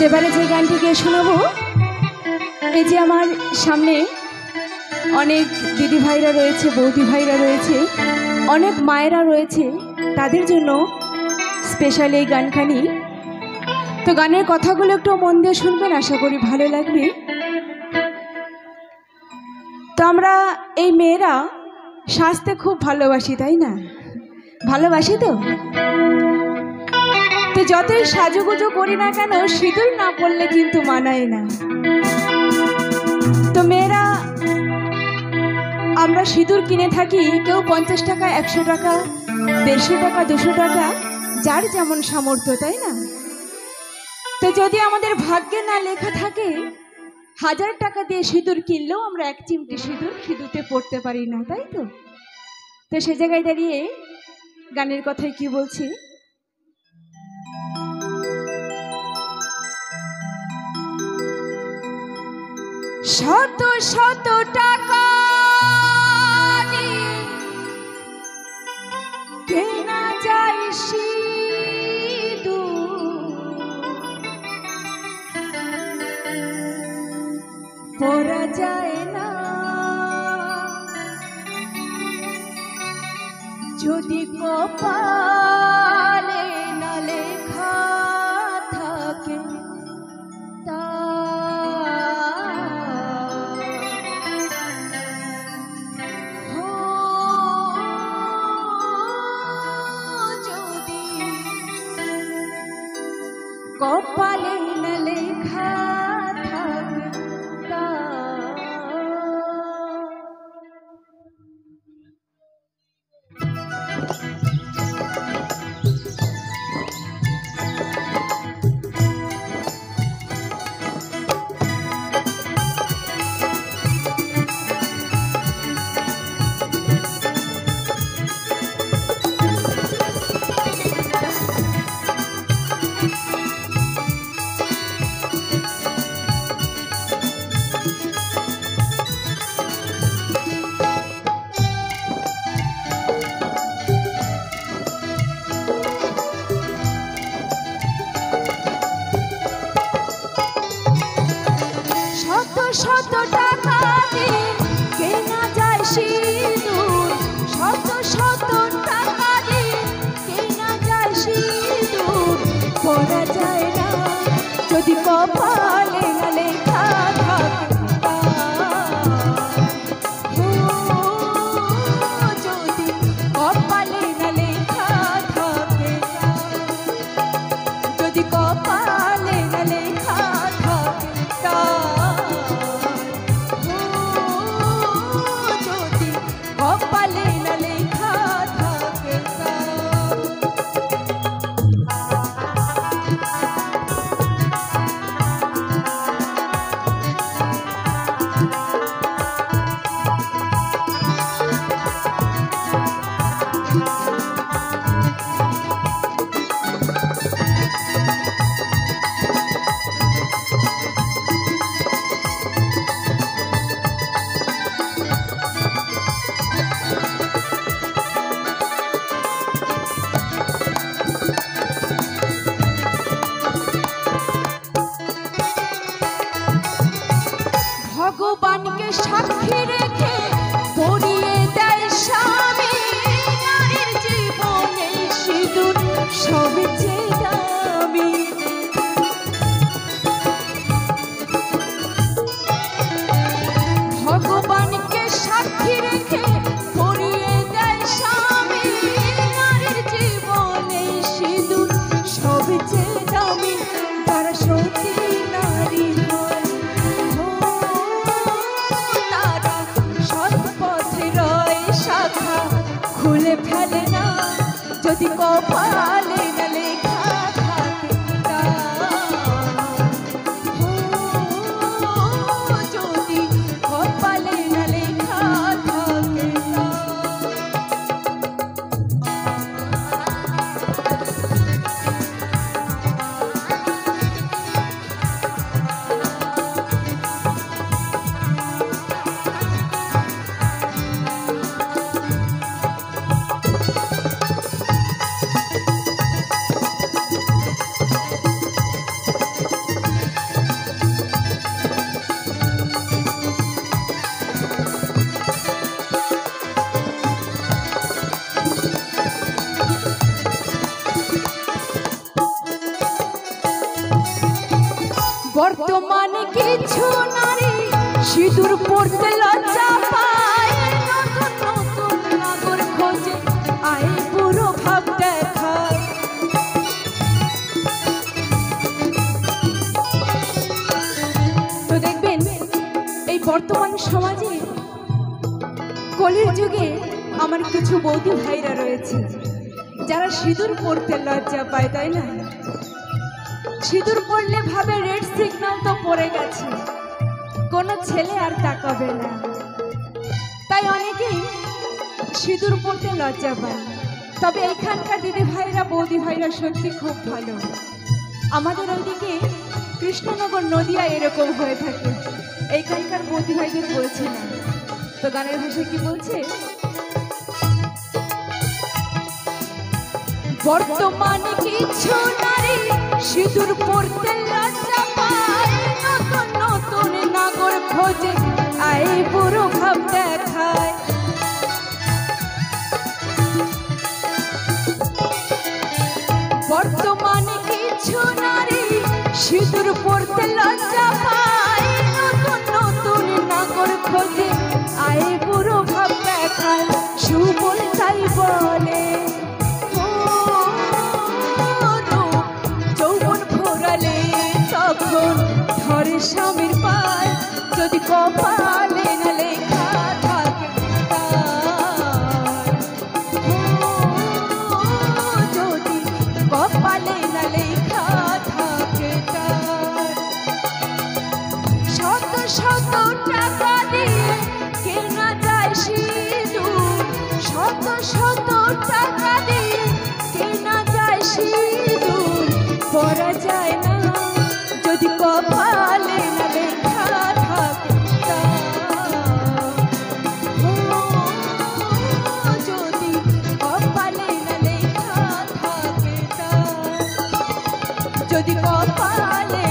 এবারে যে গানটিকে শোনাবো, এই যে আমার সামনে অনেক দিদি ভাইরা রয়েছে, বৌদি ভাইরা রয়েছে, অনেক মায়েরা রয়েছে, তাদের জন্য স্পেশাল এই গানখানি। তো গানের কথাগুলো একটু মন দিয়ে শুনবেন, আশা করি ভালো লাগবে। তো আমরা এই মেয়েরা সাজতে খুব ভালোবাসি, তাই না? ভালোবাসি তো। তো যতই সাজুগুজু করি না কেন, সিঁদুর না পড়লে কিন্তু মানায় না। তো মেয়েরা আমরা সিঁদুর কিনে থাকি, কেউ 50 টাকা, 100 টাকা, 150 টাকা, 200 টাকা, যার যেমন সামর্থ্য, তাই না? তো যদি আমাদের ভাগ্যে না লেখা থাকে, 1000 টাকা দিয়ে সিঁদুর কিনলেও আমরা এক চিমটি সিঁদুরতে পড়তে পারি না, তাই তো? তো সে জায়গায় দাঁড়িয়ে গানের কথায় কি বলছি, শত শত টাকা কেনা যায় সিঁদুর, পরা যায় না যদি কপালে না লেখা থাকে। কপালে না লেখা থাকে শত টাকা দিয়ে কেনা যায় সিঁদুর, শত শত টাকা দিয়ে কেনা যায় সিঁদুর, পরা যায় না যদি কপালে না লেখা থাকে। যদি কপালে না লেখা থাকে, যদি কপালে না লেখা থাকে, কপালে না লেখা থাকে। ভগবানকে সাক্ষী রেখে পরিয়ে দেয় স্বামী, নারীর জীবনে সিঁদুর সবচেয়ে দামি। ভগবানকে সাক্ষী রেখে পরিয়ে দেয় স্বামী, নারীর জীবনে সিঁদুর সবচেয়ে দামি। তারা সতী নারী হয়, খুলে ফেলে না যদি কপালে না লেখা থাকে। যদি কপালে না লেখা থাকে। বর্তমানে কিছু নারী সিঁদুর পড়তে লজ্জা পায়, নতুন নতুন নাগর খোঁজে আয় বুড়ো ভাব দেখায়। তো দেখবেন এই বর্তমান সমাজে কলির যুগে আমার কিছু বৌদি ভাইরা রয়েছে যারা সিঁদুর পড়তে লজ্জা পায়, তাই না? সিঁদুর পড়লে ভাবে রেড সিগন্যাল তো পড়ে গেছে, কোনো ছেলে আর তাকাবে না, তাই অনেকেই সিঁদুর পড়তে লজ্জা পায়। তবে এইখানকার দিদি ভাইরা বৌদি ভাইরা সত্যি খুব ভালো। আমাদের ওইদিকে কৃষ্ণনগর নদিয়া এরকম হয়ে থাকে, এইখানকার বৌদি ভাইদের বলছে না। তো গানের ভাষায় কি বলছে? বর্তমানে কিছু নারী সিঁদুর পড়তে লজ্জা পায়, নতুন নতুন নাগর খোঁজে আয় বুড়ো ভাব দেখায়। বর্তমানে কিছু নারী সিঁদুর পড়তে লজ্জা পায়, নতুন নতুন নাগর খোঁজে আয় বুড়ো ভাব দেখায়। সুবল তাই বলে তখন ধরে স্বামীর পায়, যদি কপালে না লেখা থাকে যদি কপালে না লেখা থাকে শত শত টাকা দিয়ে কেনা যায় সিঁদুর, শত শত টাকা দিয়ে কেনা যায় সিঁদুর, পরা যায় না যদি কপালে না লেখা থাকে যদি কপালে না লেখা থাকে যদি কপালে